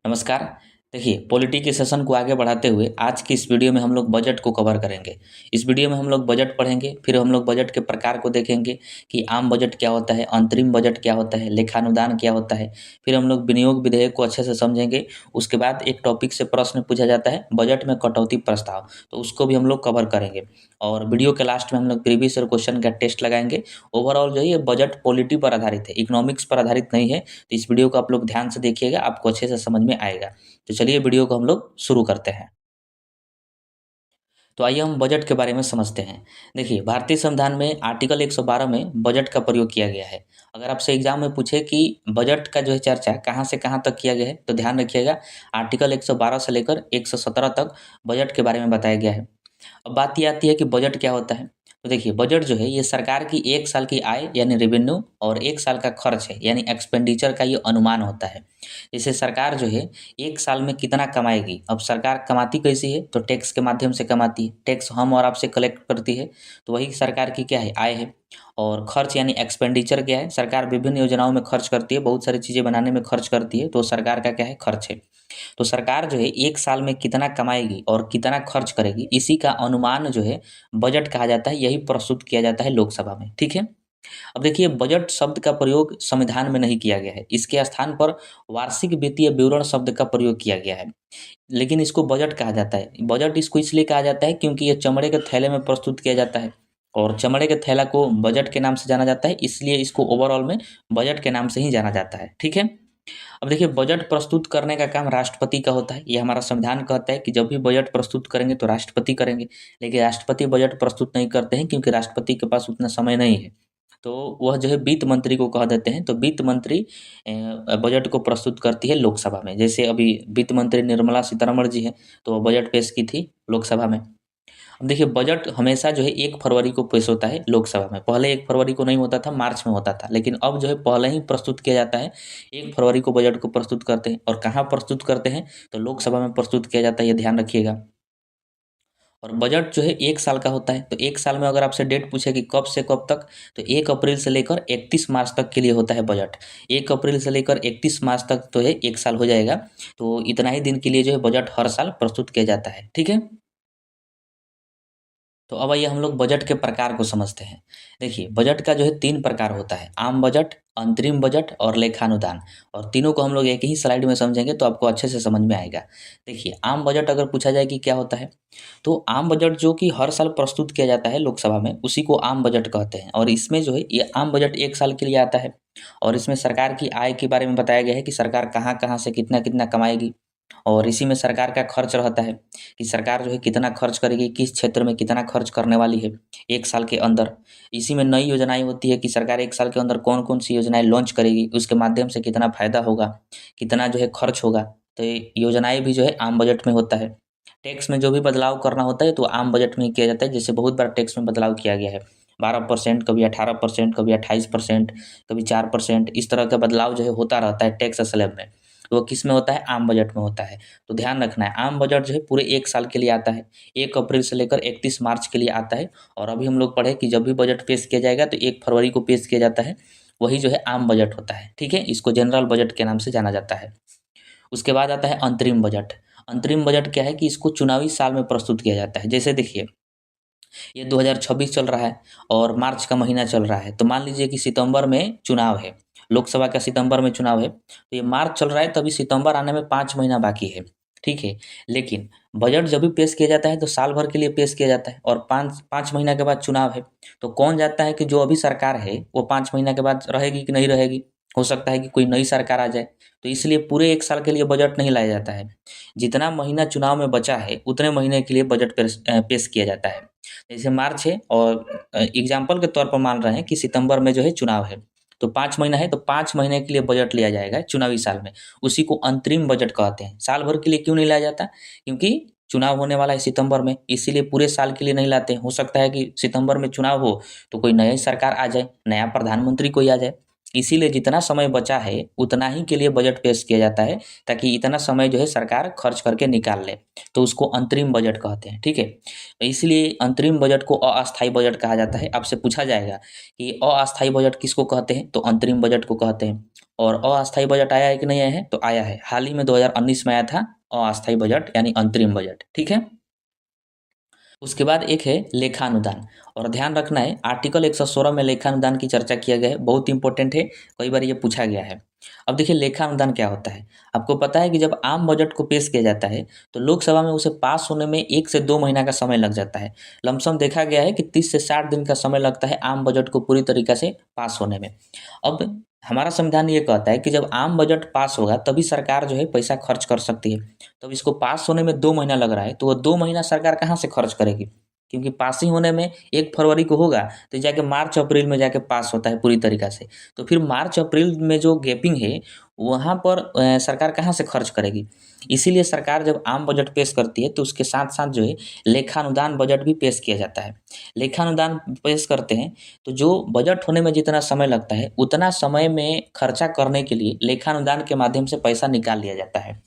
नमस्कार। देखिए, पॉलिटी के सेशन को आगे बढ़ाते हुए आज की इस वीडियो में हम लोग बजट को कवर करेंगे। इस वीडियो में हम लोग बजट पढ़ेंगे, फिर हम लोग बजट के प्रकार को देखेंगे कि आम बजट क्या होता है, अंतरिम बजट क्या होता है, लेखानुदान क्या होता है। फिर हम लोग विनियोग विधेयक को अच्छे से समझेंगे। उसके बाद एक टॉपिक से प्रश्न पूछा जाता है, बजट में कटौती प्रस्ताव, तो उसको भी हम लोग कवर करेंगे। और वीडियो के लास्ट में हम लोग प्रीवियस ईयर क्वेश्चन का टेस्ट लगाएंगे। ओवरऑल जो है ये बजट पॉलिटी पर आधारित है, इकोनॉमिक्स पर आधारित नहीं है। तो इस वीडियो को आप लोग ध्यान से देखिएगा, आपको अच्छे से समझ में आएगा। तो चलिए वीडियो को हम लोग शुरू करते हैं। तो आइए हम बजट के बारे में समझते हैं। देखिए, भारतीय संविधान में आर्टिकल 112 में बजट का प्रयोग किया गया है। अगर आपसे एग्जाम में पूछे कि बजट का जो है चर्चा कहाँ से कहाँ तक किया गया है, तो ध्यान रखिएगा आर्टिकल 112 से लेकर 117 तक बजट के बारे में बताया गया है। अब बात ये आती है कि बजट क्या होता है। तो देखिए, बजट जो है ये सरकार की 1 साल की आय यानी रेवेन्यू और 1 साल का खर्च है यानी एक्सपेंडिचर का ये अनुमान होता है। जैसे सरकार जो है 1 साल में कितना कमाएगी। अब सरकार कमाती कैसे है, तो टैक्स के माध्यम से कमाती है। टैक्स हम और आपसे कलेक्ट करती है, तो वही सरकार की क्या है, आय है। और खर्च यानी एक्सपेंडिचर क्या है, सरकार विभिन्न योजनाओं में खर्च करती है, बहुत सारी चीज़ें बनाने में खर्च करती है, तो सरकार का क्या है, खर्च है। तो सरकार जो है 1 साल में कितना कमाएगी और कितना खर्च करेगी, इसी का अनुमान जो है बजट कहा जाता है। यही प्रस्तुत किया जाता है लोकसभा में, ठीक है। अब देखिए, बजट शब्द का प्रयोग संविधान में नहीं किया गया है। इसके स्थान पर वार्षिक वित्तीय विवरण शब्द का प्रयोग किया गया है। लेकिन इसको बजट कहा जाता है। बजट इसको इसलिए कहा जाता है क्योंकि ये चमड़े के थैले में प्रस्तुत किया जाता है, और चमड़े के थैला को बजट के नाम से जाना जाता है, इसलिए इसको ओवरऑल में बजट के नाम से ही जाना जाता है, ठीक है। अब देखिए, बजट प्रस्तुत करने का काम राष्ट्रपति का होता है। ये हमारा संविधान कहता है कि जब भी बजट प्रस्तुत करेंगे तो राष्ट्रपति करेंगे। लेकिन राष्ट्रपति बजट प्रस्तुत नहीं करते हैं क्योंकि राष्ट्रपति के पास उतना समय नहीं है। तो वह जो है वित्त मंत्री को कह देते हैं। तो वित्त मंत्री बजट को प्रस्तुत करती है लोकसभा में। जैसे अभी वित्त मंत्री निर्मला सीतारमण जी हैं, तो वो बजट पेश की थी लोकसभा में। अब देखिए, बजट हमेशा जो है 1 फरवरी को पेश होता है लोकसभा में। पहले 1 फरवरी को नहीं होता था, मार्च में होता था। लेकिन अब जो है पहले ही प्रस्तुत किया जाता है। 1 फरवरी को बजट को प्रस्तुत करते हैं। और कहाँ प्रस्तुत करते हैं, तो लोकसभा में प्रस्तुत किया जाता है, ये ध्यान रखिएगा। और बजट जो है 1 साल का होता है। तो 1 साल में अगर आपसे डेट पूछे कि कब से कब तक, तो 1 अप्रैल से लेकर 31 मार्च तक के लिए होता है बजट। 1 अप्रैल से लेकर 31 मार्च तक तो है 1 साल हो जाएगा। तो इतना ही दिन के लिए जो है बजट हर साल प्रस्तुत किया जाता है, ठीक है। तो अब आइए हम लोग बजट के प्रकार को समझते हैं। देखिए, बजट का जो है 3 प्रकार होता है, आम बजट, अंतरिम बजट और लेखानुदान। और तीनों को हम लोग एक ही स्लाइड में समझेंगे तो आपको अच्छे से समझ में आएगा। देखिए, आम बजट अगर पूछा जाए कि क्या होता है, तो आम बजट जो कि हर साल प्रस्तुत किया जाता है लोकसभा में, उसी को आम बजट कहते हैं। और इसमें जो है ये आम बजट 1 साल के लिए आता है। और इसमें सरकार की आय के बारे में बताया गया है कि सरकार कहाँ-कहाँ से कितना-कितना कमाएगी। और इसी में सरकार का खर्च रहता है कि सरकार जो है कितना खर्च करेगी, किस क्षेत्र में कितना खर्च करने वाली है 1 साल के अंदर। इसी में नई योजनाएँ होती है कि सरकार 1 साल के अंदर कौन-कौन सी योजनाएँ लॉन्च करेगी, उसके माध्यम से कितना फ़ायदा होगा, कितना जो है खर्च होगा। तो ये योजनाएँ भी जो है आम बजट में होता है। टैक्स में जो भी बदलाव करना होता है तो आम बजट में ही किया जाता है। जैसे बहुत बार टैक्स में बदलाव किया गया है। 12%, कभी 18%, कभी 28%, कभी 4%, इस तरह का बदलाव जो है होता रहता है टैक्स स्लैब में। तो वो किस में होता है, आम बजट में होता है। तो ध्यान रखना है, आम बजट जो है पूरे 1 साल के लिए आता है। 1 अप्रैल से लेकर 31 मार्च के लिए आता है। और अभी हम लोग पढ़े कि जब भी बजट पेश किया जाएगा तो 1 फरवरी को पेश किया जाता है। वही जो है आम बजट होता है, ठीक है। इसको जनरल बजट के नाम से जाना जाता है। उसके बाद आता है अंतरिम बजट। अंतरिम बजट क्या है कि इसको चुनावी साल में प्रस्तुत किया जाता है। जैसे देखिए, ये 2026 चल रहा है और मार्च का महीना चल रहा है। तो मान लीजिए कि सितंबर में चुनाव है, लोकसभा का सितंबर में चुनाव है। तो ये मार्च चल रहा है, तभी सितंबर आने में 5 महीना बाकी है, ठीक है। लेकिन बजट जब भी पेश किया जाता है तो साल भर के लिए पेश किया जाता है, और 5 महीना के बाद चुनाव है। तो कौन जानता है कि जो अभी सरकार है वो 5 महीना के बाद रहेगी कि नहीं रहेगी। हो सकता है कि कोई नई सरकार आ जाए। तो इसलिए पूरे 1 साल के लिए बजट नहीं लाया जाता है। जितना महीना चुनाव में बचा है उतने महीने के लिए बजट पेश किया जाता है। जैसे मार्च है और एग्ज़ाम्पल के तौर पर मान रहे हैं कि सितंबर में जो है चुनाव है, तो 5 महीना है, तो 5 महीने के लिए बजट लिया जाएगा चुनावी साल में। उसी को अंतरिम बजट कहते हैं। साल भर के लिए क्यों नहीं लाया जाता? क्योंकि चुनाव होने वाला है सितंबर में, इसीलिए पूरे साल के लिए नहीं लाते हैं। हो सकता है कि सितंबर में चुनाव हो, तो कोई नई सरकार आ जाए, नया प्रधानमंत्री कोई आ जाए, इसीलिए जितना समय बचा है उतना ही के लिए बजट पेश किया जाता है, ताकि इतना समय जो है सरकार खर्च करके निकाल ले, तो उसको अंतरिम बजट कहते हैं। ठीक है, इसलिए अंतरिम बजट को अस्थायी बजट कहा जाता है। आपसे पूछा जाएगा कि अस्थायी बजट किसको कहते हैं, तो अंतरिम बजट को कहते हैं। और अस्थायी बजट आया है कि नहीं आया है, तो आया है, हाल ही में 2019 में आया था अस्थायी बजट यानी अंतरिम बजट। ठीक है, उसके बाद एक है लेखानुदान। और ध्यान रखना है, आर्टिकल 116 में लेखानुदान की चर्चा किया गया है, बहुत इंपॉर्टेंट है, कई बार ये पूछा गया है। अब देखिए लेखानुदान क्या होता है। आपको पता है कि जब आम बजट को पेश किया जाता है तो लोकसभा में उसे पास होने में 1 से 2 महीना का समय लग जाता है। लमसम देखा गया है कि 30 से 60 दिन का समय लगता है आम बजट को पूरी तरीक़ा से पास होने में। अब हमारा संविधान ये कहता है कि जब आम बजट पास होगा तभी सरकार जो है पैसा खर्च कर सकती है। तो अब इसको पास होने में 2 महीना लग रहा है, तो वो 2 महीना सरकार कहाँ से खर्च करेगी? क्योंकि पासिंग होने में 1 फरवरी को होगा, तो जाके मार्च अप्रैल में जाके पास होता है पूरी तरीक़ा से। तो फिर मार्च अप्रैल में जो गैपिंग है, वहाँ पर सरकार कहाँ से खर्च करेगी? इसीलिए सरकार जब आम बजट पेश करती है तो उसके साथ-साथ जो है लेखानुदान बजट भी पेश किया जाता है। लेखानुदान पेश करते हैं, तो जो बजट होने में जितना समय लगता है, उतना समय में खर्चा करने के लिए लेखानुदान के माध्यम से पैसा निकाल लिया जाता है।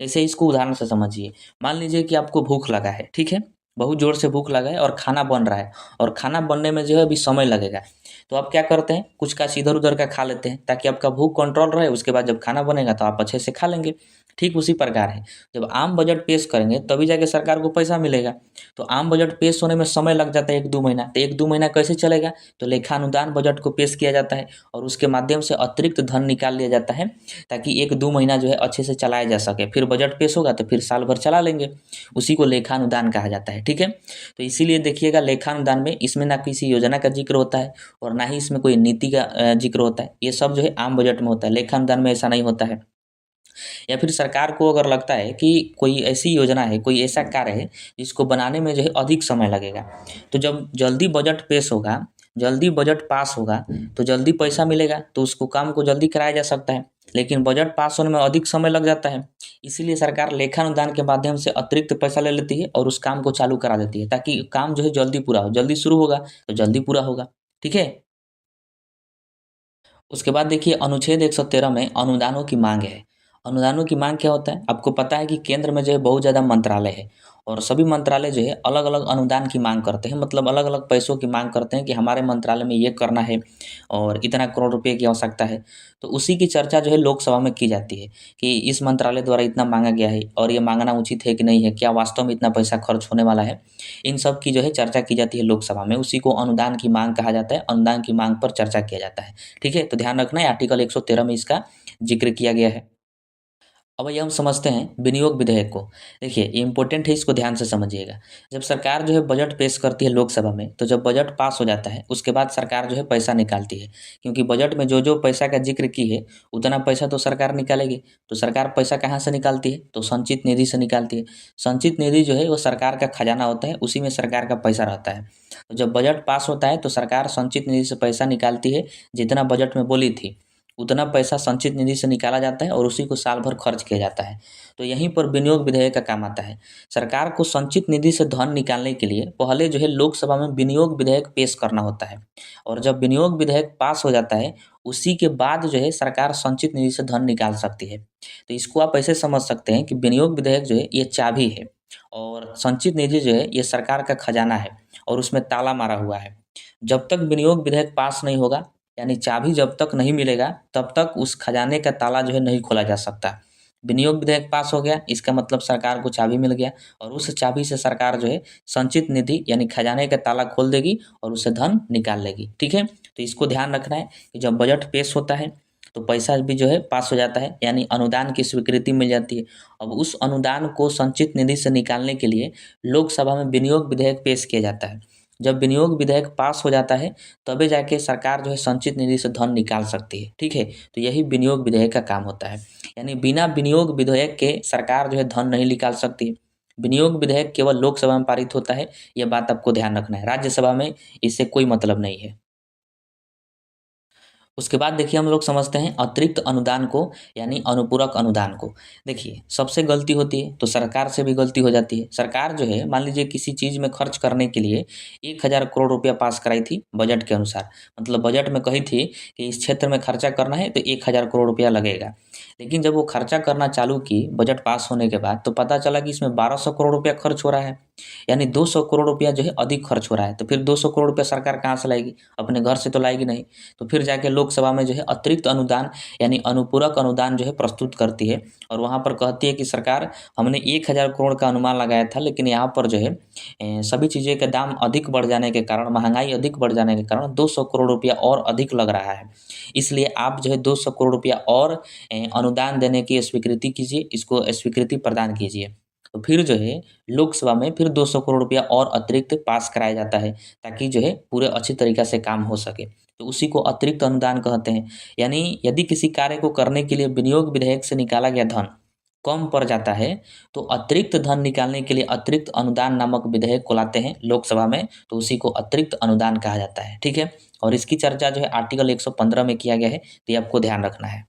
जैसे इसको उदाहरण से समझिए, मान लीजिए कि आपको भूख लगा है, ठीक है? बहुत ज़ोर से भूख लगा है और खाना बन रहा है, और खाना बनने में जो है अभी समय लगेगा। तो आप क्या करते हैं, कुछ का इधर-उधर का खा लेते हैं ताकि आपका भूख कंट्रोल रहे, उसके बाद जब खाना बनेगा तो आप अच्छे से खा लेंगे। ठीक उसी प्रकार है, जब आम बजट पेश करेंगे तभी जाके सरकार को पैसा मिलेगा। तो आम बजट पेश होने में समय लग जाता है 1-2 महीना, तो 1-2 महीना कैसे चलेगा? तो लेखानुदान बजट को पेश किया जाता है और उसके माध्यम से अतिरिक्त धन निकाल लिया जाता है, ताकि 1-2 महीना जो है अच्छे से चलाया जा सके। फिर बजट पेश होगा तो फिर साल भर चला लेंगे, उसी को लेखानुदान कहा जाता है। ठीक है, तो इसीलिए देखिएगा लेखानुदान में इसमें ना किसी योजना का जिक्र होता है और ना ही इसमें कोई नीति का जिक्र होता है। ये सब जो है आम बजट में होता है, लेखानुदान में ऐसा नहीं होता है। या फिर सरकार को अगर लगता है कि कोई ऐसी योजना है, कोई ऐसा कार्य है जिसको बनाने में जो है अधिक समय लगेगा, तो जब जल्दी बजट पेश होगा, जल्दी बजट पास होगा, तो जल्दी पैसा मिलेगा, तो उसको काम को जल्दी कराया जा सकता है। लेकिन बजट पास होने में अधिक समय लग जाता है, इसीलिए सरकार लेखानुदान के माध्यम से अतिरिक्त पैसा ले लेती है और उस काम को चालू करा देती है, ताकि काम जो है जल्दी पूरा हो। जल्दी शुरू होगा तो जल्दी पूरा होगा। ठीक है? उसके बाद देखिए अनुच्छेद 113 में अनुदानों की माँग है। अनुदानों की माँग क्या होता है? आपको पता है कि केंद्र में जो है बहुत ज़्यादा मंत्रालय है और सभी मंत्रालय जो है अलग-अलग अनुदान की माँग करते हैं, मतलब अलग-अलग पैसों की माँग करते हैं कि हमारे मंत्रालय में ये करना है और इतना करोड़ रुपए की आवश्यकता है। तो उसी की चर्चा जो है लोकसभा में की जाती है कि इस मंत्रालय द्वारा इतना माँगा गया है और ये माँगना उचित है कि नहीं है? क्या वास्तव में इतना पैसा खर्च होने वाला है? इन सब की जो है चर्चा की जाती है लोकसभा में, उसी को अनुदान की माँग कहा जाता है। अनुदान की माँग पर चर्चा किया जाता है। ठीक है? तो ध्यान रखना है आर्टिकल 113 में इसका ज़िक्र किया गया है। अब आइए हम समझते हैं विनियोग विधेयक को। देखिए ये इम्पोर्टेंट है, इसको ध्यान से समझिएगा। जब सरकार जो है बजट पेश करती है लोकसभा में, तो जब बजट पास हो जाता है उसके बाद सरकार जो है पैसा निकालती है, क्योंकि बजट में जो-जो पैसा का ज़िक्र की है उतना पैसा तो सरकार निकालेगी। तो सरकार पैसा कहाँ से निकालती है? तो संचित निधि से निकालती है। संचित निधि जो है वो सरकार का खजाना होता है, उसी में सरकार का पैसा रहता है। तो जब बजट पास होता है तो सरकार संचित निधि से पैसा निकालती है, जितना बजट में बोली थी उतना पैसा संचित निधि से निकाला जाता है और उसी को साल भर खर्च किया जाता है। तो यहीं पर विनियोग विधेयक का काम आता है। सरकार को संचित निधि से धन निकालने के लिए पहले जो है लोकसभा में विनियोग विधेयक पेश करना होता है, और जब विनियोग विधेयक पास हो जाता है उसी के बाद जो है सरकार संचित निधि से धन निकाल सकती है। तो इसको आप ऐसे समझ सकते हैं कि विनियोग विधेयक जो है ये चाबी है और संचित निधि जो है ये सरकार का खजाना है और उसमें ताला मारा हुआ है। जब तक विनियोग विधेयक पास नहीं होगा, यानी चाबी जब तक नहीं मिलेगा तब तक उस खजाने का ताला जो है नहीं खोला जा सकता। विनियोग विधेयक पास हो गया, इसका मतलब सरकार को चाबी मिल गया और उस चाबी से सरकार जो है संचित निधि यानी खजाने का ताला खोल देगी और उससे धन निकाल लेगी। ठीक है? तो इसको ध्यान रखना है कि जब बजट पेश होता है तो पैसा भी जो है पास हो जाता है, यानी अनुदान की स्वीकृति मिल जाती है। अब उस अनुदान को संचित निधि से निकालने के लिए लोकसभा में विनियोग विधेयक पेश किया जाता है। जब विनियोग विधेयक पास हो जाता है तबे जाके सरकार जो है संचित निधि से धन निकाल सकती है। ठीक है? तो यही विनियोग विधेयक का काम होता है। यानी बिना विनियोग विधेयक के सरकार जो है धन नहीं निकाल सकती। विनियोग विधेयक केवल लोकसभा में पारित होता है, यह बात आपको ध्यान रखना है। राज्यसभा में इससे कोई मतलब नहीं है। उसके बाद देखिए हम लोग समझते हैं अतिरिक्त अनुदान को, यानी अनुपूरक अनुदान को। देखिए सबसे गलती होती है तो सरकार से भी गलती हो जाती है। सरकार जो है मान लीजिए किसी चीज़ में खर्च करने के लिए 1000 करोड़ रुपया पास कराई थी बजट के अनुसार, मतलब बजट में कही थी कि इस क्षेत्र में खर्चा करना है तो 1000 करोड़ रुपया लगेगा। लेकिन जब वो खर्चा करना चालू की बजट पास होने के बाद, तो पता चला कि इसमें 1200 करोड़ रुपया खर्च हो रहा है, यानी 200 करोड़ रुपया जो है अधिक खर्च हो रहा है। तो फिर 200 करोड़ रुपया सरकार कहाँ से लाएगी? अपने घर से तो लाएगी नहीं। तो फिर जाके लोकसभा में जो है अतिरिक्त अनुदान, यानी अनुपूरक अनुदान जो है प्रस्तुत करती है, और वहाँ पर कहती है कि सरकार, हमने 1000 करोड़ का अनुमान लगाया था, लेकिन यहाँ पर जो है सभी चीज़ें के दाम अधिक बढ़ जाने के कारण, महंगाई अधिक बढ़ जाने के कारण 200 करोड़ रुपया और अधिक लग रहा है। इसलिए आप जो है 200 करोड़ रुपया और अनुदान देने की स्वीकृति कीजिए, इसको स्वीकृति प्रदान कीजिए। तो फिर जो है लोकसभा में फिर 200 करोड़ रुपया और अतिरिक्त पास कराया जाता है, ताकि जो है पूरे अच्छी तरीक़ा से काम हो सके। तो उसी को अतिरिक्त अनुदान कहते हैं। यानी यदि किसी कार्य को करने के लिए विनियोग विधेयक से निकाला गया धन कम पड़ जाता है, तो अतिरिक्त धन निकालने के लिए अतिरिक्त अनुदान नामक विधेयक को लाते हैं लोकसभा में, तो उसी को अतिरिक्त अनुदान कहा जाता है। ठीक है? और इसकी चर्चा जो है आर्टिकल 115 में किया गया है, तो ये आपको ध्यान रखना है।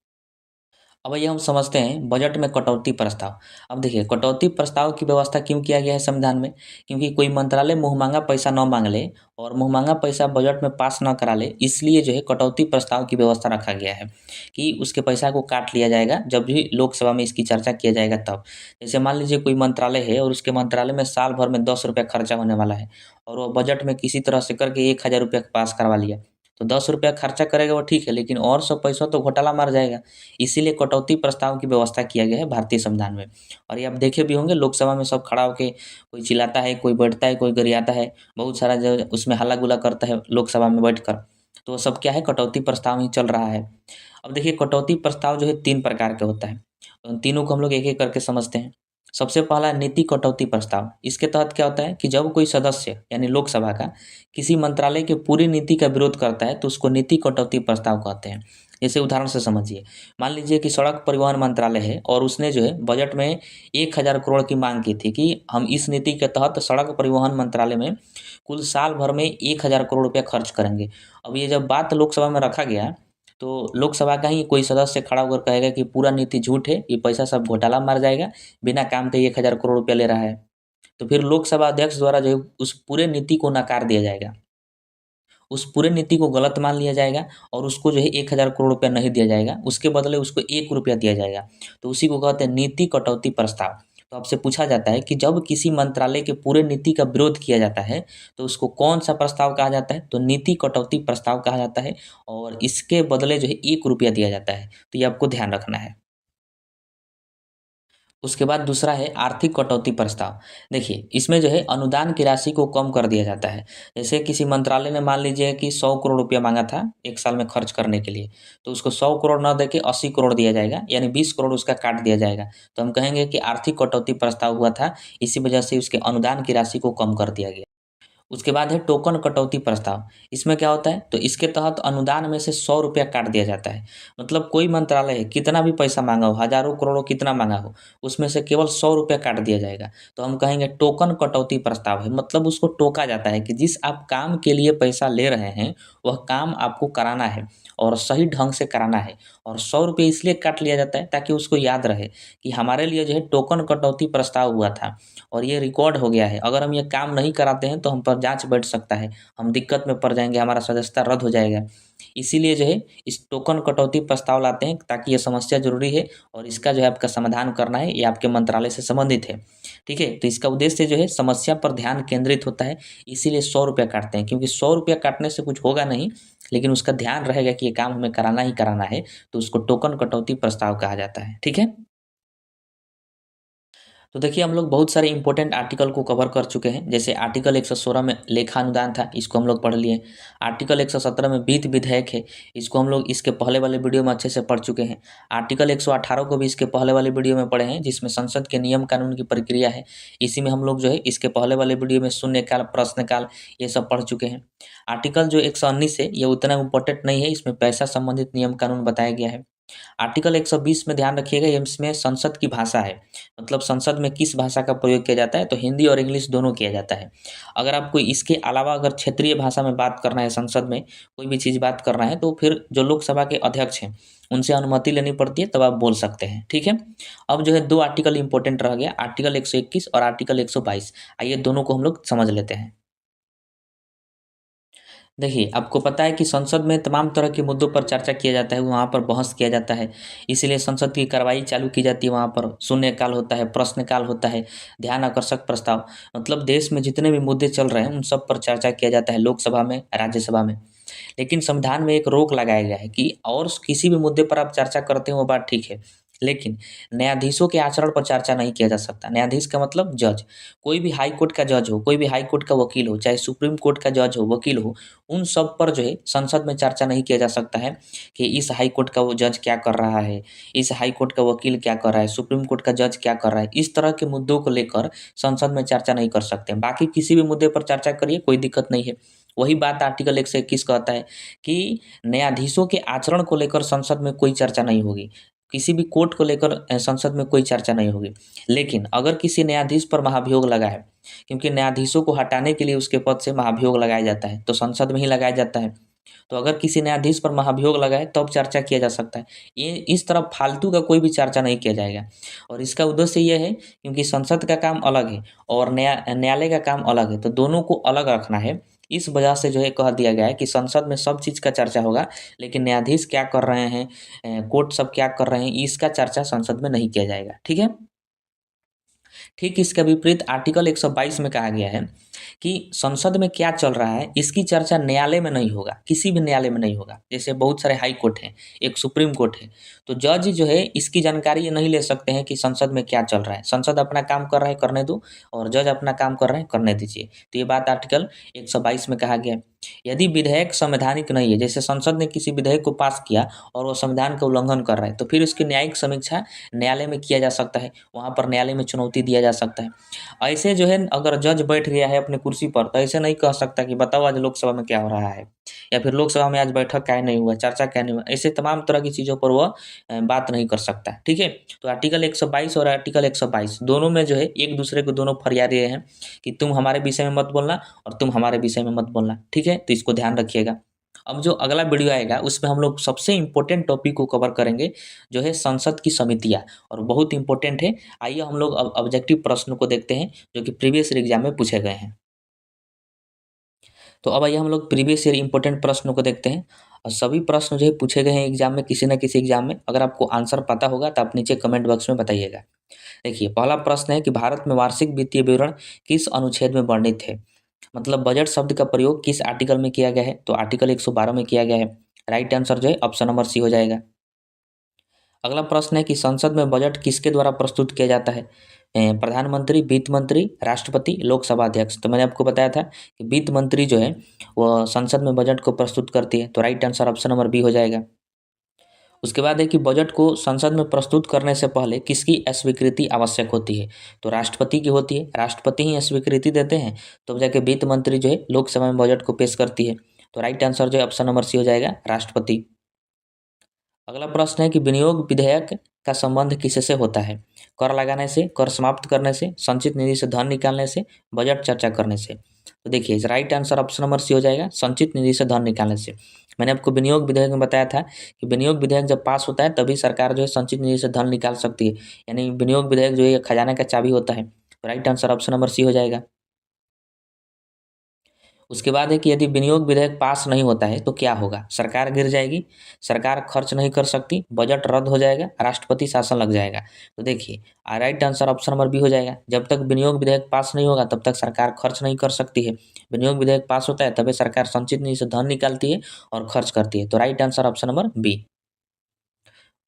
अब ये हम समझते हैं बजट में कटौती प्रस्ताव। अब देखिए कटौती प्रस्ताव की व्यवस्था क्यों किया गया है संविधान में? क्योंकि कोई मंत्रालय मुँह-मांगा पैसा न माँग ले और मुँह-मांगा पैसा बजट में पास न करा ले, इसलिए जो है कटौती प्रस्ताव की व्यवस्था रखा गया है कि उसके पैसा को काट लिया जाएगा जब भी लोकसभा में इसकी चर्चा किया जाएगा तब। जैसे मान लीजिए कोई मंत्रालय है और उसके मंत्रालय में साल भर में 10 रुपया खर्चा होने वाला है, और वो बजट में किसी तरह से करके 1000 रुपया पास करवा लिया। तो 10 रुपया खर्चा करेगा वो ठीक है, लेकिन और सब पैसा तो घोटाला मार जाएगा। इसीलिए कटौती प्रस्ताव की व्यवस्था किया गया है भारतीय संविधान में। और ये आप देखे भी होंगे लोकसभा में सब खड़ा होके कोई चिल्लाता है, कोई बैठता है, कोई गरियाता है, बहुत सारा जो उसमें हल्ला-गुल्ला करता है लोकसभा में बैठकर। तो वो सब क्या है? कटौती प्रस्ताव ही चल रहा है। अब देखिए कटौती प्रस्ताव जो है 3 प्रकार का होता है। उन तीनों को हम लोग एक-एक करके समझते हैं। सबसे पहला नीति कटौती प्रस्ताव। इसके तहत क्या होता है कि जब कोई सदस्य यानी लोकसभा का किसी मंत्रालय की पूरी नीति का विरोध करता है, तो उसको नीति कटौती प्रस्ताव कहते हैं। जैसे उदाहरण से समझिए, मान लीजिए कि सड़क परिवहन मंत्रालय है और उसने जो है बजट में 1000 करोड़ की माँग की थी कि हम इस नीति के तहत सड़क परिवहन मंत्रालय में कुल साल भर में 1000 करोड़ रुपया खर्च करेंगे। अब ये जब बात लोकसभा में रखा गया, तो लोकसभा का ही कोई सदस्य खड़ा होकर कहेगा कि पूरा नीति झूठ है, ये पैसा सब घोटाला मार जाएगा, बिना काम के 1000 करोड़ रुपया ले रहा है। तो फिर लोकसभा अध्यक्ष द्वारा जो है उस पूरे नीति को नकार दिया जाएगा। उस पूरे नीति को गलत मान लिया जाएगा और उसको जो है 1000 करोड़ रुपया नहीं दिया जाएगा, उसके बदले उसको 1 रुपया दिया जाएगा। तो उसी को कहते हैं नीति कटौती प्रस्ताव। तो आपसे पूछा जाता है कि जब किसी मंत्रालय के पूरे नीति का विरोध किया जाता है, तो उसको कौन-सा प्रस्ताव कहा जाता है? तो नीति कटौती प्रस्ताव कहा जाता है, और इसके बदले जो है 1 रुपया दिया जाता है। तो ये आपको ध्यान रखना है। उसके बाद दूसरा है आर्थिक कटौती प्रस्ताव। देखिए, इसमें जो है अनुदान की राशि को कम कर दिया जाता है। जैसे किसी मंत्रालय ने मान लीजिए कि 100 करोड़ रुपया माँगा था 1 साल में खर्च करने के लिए, तो उसको 100 करोड़ ना देके 80 करोड़ दिया जाएगा, यानी 20 करोड़ उसका काट दिया जाएगा। तो हम कहेंगे कि आर्थिक कटौती प्रस्ताव हुआ था, इसी वजह से उसके अनुदान की राशि को कम कर दिया गया। उसके बाद है टोकन कटौती प्रस्ताव। इसमें क्या होता है? तो इसके तहत अनुदान में से 100 रुपया काट दिया जाता है। मतलब कोई मंत्रालय है, कितना भी पैसा माँगा हो, हज़ारों करोड़ों कितना माँगा हो, उसमें से केवल 100 रुपया काट दिया जाएगा। तो हम कहेंगे टोकन कटौती प्रस्ताव है। मतलब उसको टोका जाता है कि जिस आप काम के लिए पैसा ले रहे हैं, वह काम आपको कराना है और सही ढंग से कराना है, और 100 रुपये इसलिए काट लिया जाता है ताकि उसको याद रहे कि हमारे लिए जो है टोकन कटौती प्रस्ताव हुआ था और ये रिकॉर्ड हो गया है। अगर हम ये काम नहीं कराते हैं तो हम पर जाँच बैठ सकता है, हम दिक्कत में पड़ जाएँगे, हमारा सदस्यता रद्द हो जाएगा। इसीलिए जो है इस टोकन कटौती प्रस्ताव लाते हैं, ताकि ये समस्या ज़रूरी है और इसका जो है आपका समाधान करना है, ये आपके मंत्रालय से संबंधित है। ठीक है? तो इसका उद्देश्य जो है समस्या पर ध्यान केंद्रित होता है, इसीलिए 100 रुपया काटते हैं, क्योंकि 100 रुपया काटने से कुछ होगा नहीं, लेकिन उसका ध्यान रहेगा कि ये काम हमें कराना ही कराना है, तो उसको टोकन कटौती प्रस्ताव कहा जाता है। ठीक है? तो देखिए हम लोग बहुत सारे इंपॉर्टेंट आर्टिकल को कवर कर चुके हैं। जैसे आर्टिकल 116 में लेखानुदान था, इसको हम लोग पढ़ लिए। आर्टिकल 117 में वित्त विधेयक है, इसको हम लोग इसके पहले वाले वीडियो में अच्छे से पढ़ चुके हैं। आर्टिकल 118 को भी इसके पहले वाले वीडियो में पढ़े हैं, जिसमें संसद के नियम कानून की प्रक्रिया है। इसी में हम लोग जो है इसके पहले वाले वीडियो में शून्यकाल, प्रश्नकाल ये सब पढ़ चुके हैं। आर्टिकल जो 119 है, ये उतना इम्पोर्टेंट नहीं है, इसमें पैसा संबंधित नियम कानून बताया गया है। आर्टिकल 120 में ध्यान रखिएगा, इसमें संसद की भाषा है, मतलब संसद में किस भाषा का प्रयोग किया जाता है, तो हिंदी और इंग्लिश दोनों किया जाता है। अगर आपको इसके अलावा अगर क्षेत्रीय भाषा में बात करना है, संसद में कोई भी चीज़ बात करना है, तो फिर जो लोकसभा के अध्यक्ष हैं उनसे अनुमति लेनी पड़ती है, तब आप बोल सकते हैं। ठीक है, अब जो है 2 आर्टिकल इंपॉर्टेंट रह गया, आर्टिकल 121 और आर्टिकल 122। आइए दोनों को हम लोग समझ लेते हैं। देखिए, आपको पता है कि संसद में तमाम तरह के मुद्दों पर चर्चा किया जाता है, वहाँ पर बहस किया जाता है, इसीलिए संसद की कार्रवाई चालू की जाती है। वहाँ पर शून्यकाल होता है, प्रश्नकाल होता है, ध्यान आकर्षक प्रस्ताव, मतलब देश में जितने भी मुद्दे चल रहे हैं उन सब पर चर्चा किया जाता है, लोकसभा में, राज्यसभा में। लेकिन संविधान में एक रोक लगाया गया है कि और किसी भी मुद्दे पर आप चर्चा करते हो वो बात ठीक है, लेकिन न्यायाधीशों के आचरण पर चर्चा नहीं किया जा सकता। न्यायाधीश का मतलब जज, कोई भी हाई कोर्ट का जज हो, कोई भी हाई कोर्ट का वकील हो, चाहे सुप्रीम कोर्ट का जज हो, वकील हो, उन सब पर जो है संसद में चर्चा नहीं किया जा सकता है कि इस हाई कोर्ट का वो जज क्या कर रहा है, इस हाई कोर्ट का वकील क्या कर रहा है, सुप्रीम कोर्ट का जज क्या कर रहा है। इस तरह के मुद्दों को लेकर संसद में चर्चा नहीं कर सकते। बाकी किसी भी मुद्दे पर चर्चा करिए, कोई दिक्कत नहीं है। वही बात आर्टिकल 121 कहता है कि न्यायाधीशों के आचरण को लेकर संसद में कोई चर्चा नहीं होगी, किसी भी कोर्ट को लेकर संसद में कोई चर्चा नहीं होगी। लेकिन अगर किसी न्यायाधीश पर महाभियोग लगा है, क्योंकि न्यायाधीशों को हटाने के लिए उसके पद से महाभियोग लगाया जाता है, तो संसद में ही लगाया जाता है। तो अगर किसी न्यायाधीश पर महाभियोग लगा है तब चर्चा किया जा सकता है। ये इस तरह फालतू का कोई भी चर्चा नहीं किया जाएगा। और इसका उद्देश्य ये है, क्योंकि संसद का काम अलग है और न्यायालय का काम अलग है, तो दोनों को अलग रखना है। इस वजह से जो है कह दिया गया है कि संसद में सब चीज़ का चर्चा होगा, लेकिन न्यायाधीश क्या कर रहे हैं, कोर्ट सब क्या कर रहे हैं, इसका चर्चा संसद में नहीं किया जाएगा। ठीक है। ठीक इसका विपरीत आर्टिकल 122 में कहा गया है कि संसद में क्या चल रहा है इसकी चर्चा न्यायालय में नहीं होगा, किसी भी न्यायालय में नहीं होगा। जैसे बहुत सारे हाई कोर्ट हैं, एक सुप्रीम कोर्ट है, तो जज जो है इसकी जानकारी ये नहीं ले सकते हैं कि संसद में क्या चल रहा है। संसद अपना काम कर रहा है, करने दो, और जज अपना काम कर रहे हैं, करने दीजिए। तो ये बात आर्टिकल 122 में कहा गया है। यदि विधेयक संवैधानिक नहीं है, जैसे संसद ने किसी विधेयक को पास किया और वो संविधान का उल्लंघन कर रहा है, तो फिर उसकी न्यायिक समीक्षा न्यायालय में किया जा सकता है, वहाँ पर न्यायालय में चुनौती दिया जा सकता है। ऐसे जो है अगर जज बैठ गया है अपनी कुर्सी पर, तो ऐसे नहीं कह सकता कि बताओ आज लोकसभा में क्या हो रहा है, या फिर लोकसभा में आज बैठक क्या नहीं हुआ, चर्चा क्या नहीं हुआ। ऐसे तमाम तरह की चीज़ों पर वह बात नहीं कर सकता। ठीक है। तो आर्टिकल 122 और आर्टिकल 122 दोनों में जो है एक दूसरे को दोनों फरिया रहे हैं कि तुम हमारे विषय में मत बोलना और तुम हमारे विषय में मत बोलना। ठीक है, तो इसको ध्यान रखिएगा। अब जो अगला वीडियो आएगा उसमें हम लोग सबसे इम्पोर्टेंट टॉपिक को कवर करेंगे, जो है संसद की समितियाँ, और बहुत इंपॉर्टेंट है। आइए हम लोग अब ऑब्जेक्टिव प्रश्न को देखते हैं जो कि प्रीवियस ईयर एग्जाम में पूछे गए हैं। तो अब आइए हम लोग प्रीवियस ईयर इंपॉर्टेंट प्रश्नों को देखते हैं, और सभी प्रश्न जो है पूछे गए हैं एग्जाम में, किसी न किसी एग्जाम में। अगर आपको आंसर पता होगा तो आप नीचे कमेंट बॉक्स में बताइएगा। देखिए, पहला प्रश्न है कि भारत में वार्षिक वित्तीय विवरण किस अनुच्छेद में वर्णित है, मतलब बजट शब्द का प्रयोग किस आर्टिकल में किया गया है, तो आर्टिकल 112 में किया गया है। राइट आंसर जो है ऑप्शन नंबर सी हो जाएगा। अगला प्रश्न है कि संसद में बजट किसके द्वारा प्रस्तुत किया जाता है, प्रधानमंत्री, वित्त मंत्री, राष्ट्रपति, लोकसभा अध्यक्ष। तो मैंने आपको बताया था कि वित्त मंत्री जो है वह संसद में बजट को प्रस्तुत करती है, तो right answer option number B हो जाएगा। उसके बाद है कि बजट को संसद में प्रस्तुत करने से पहले किसकी स्वीकृति आवश्यक होती है, तो राष्ट्रपति की होती है। राष्ट्रपति ही स्वीकृति देते हैं, तब जाके वित्त मंत्री जो है लोकसभा में बजट को पेश करती है। तो राइट आंसर जो है ऑप्शन नंबर सी हो जाएगा, राष्ट्रपति। अगला प्रश्न है कि विनियोग विधेयक का संबंध किससे होता है, कर लगाने से, कर समाप्त करने से, संचित निधि से धन निकालने से, बजट चर्चा करने से। तो देखिए right answer option number C हो जाएगा, संचित निधि से धन निकालने से। मैंने आपको विनियोग विधेयक में बताया था कि विनियोग विधेयक जब पास होता है तभी सरकार जो है संचित निधि से धन निकाल सकती है, यानी विनियोग विधेयक जो है खजाने का चाबी होता है। तो right answer option number C हो जाएगा। उसके बाद है कि यदि विनियोग विधेयक पास नहीं होता है तो क्या होगा, सरकार गिर जाएगी, सरकार खर्च नहीं कर सकती, बजट रद्द हो जाएगा, राष्ट्रपति शासन लग जाएगा। तो देखिए right answer option number B हो जाएगा। जब तक विनियोग विधेयक पास नहीं होगा तब तक सरकार खर्च नहीं कर सकती है। विनियोग विधेयक पास होता है तभी सरकार संचित निधि से धन निकालती है और खर्च करती है। तो right answer option number B.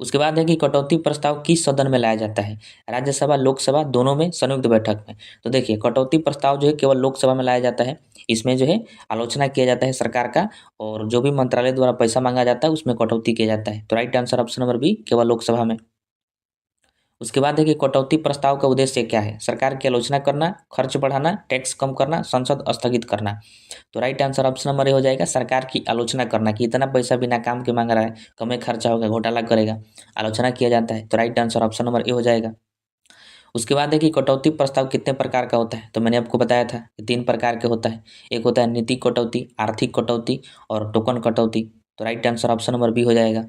उसके बाद है कि कटौती प्रस्ताव किस सदन में लाया जाता है, राज्यसभा, लोकसभा, दोनों में, संयुक्त बैठक में। तो देखिए कटौती प्रस्ताव जो है केवल लोकसभा में लाया जाता है। इसमें जो है आलोचना किया जाता है सरकार का, और जो भी मंत्रालय द्वारा पैसा मांगा जाता है उसमें कटौती किया जाता है। तो right answer option number B, केवल लोकसभा में। उसके बाद है कि कटौती प्रस्ताव का उद्देश्य क्या है? सरकार की आलोचना करना, खर्च बढ़ाना, टैक्स कम करना, संसद स्थगित करना। तो right answer option number A हो जाएगा, सरकार की आलोचना करना कि इतना पैसा बिना काम के मांग रहा है, कम खर्चा होगा, घोटाला करेगा, आलोचना किया जाता है। तो right answer option number A हो जाएगा। उसके बाद है कि कटौती प्रस्ताव कितने प्रकार का होता है? तो मैंने आपको बताया था कि 3 प्रकार के होता है। एक होता है नीति कटौती, आर्थिक कटौती और टोकन कटौती। तो right answer option number B हो जाएगा।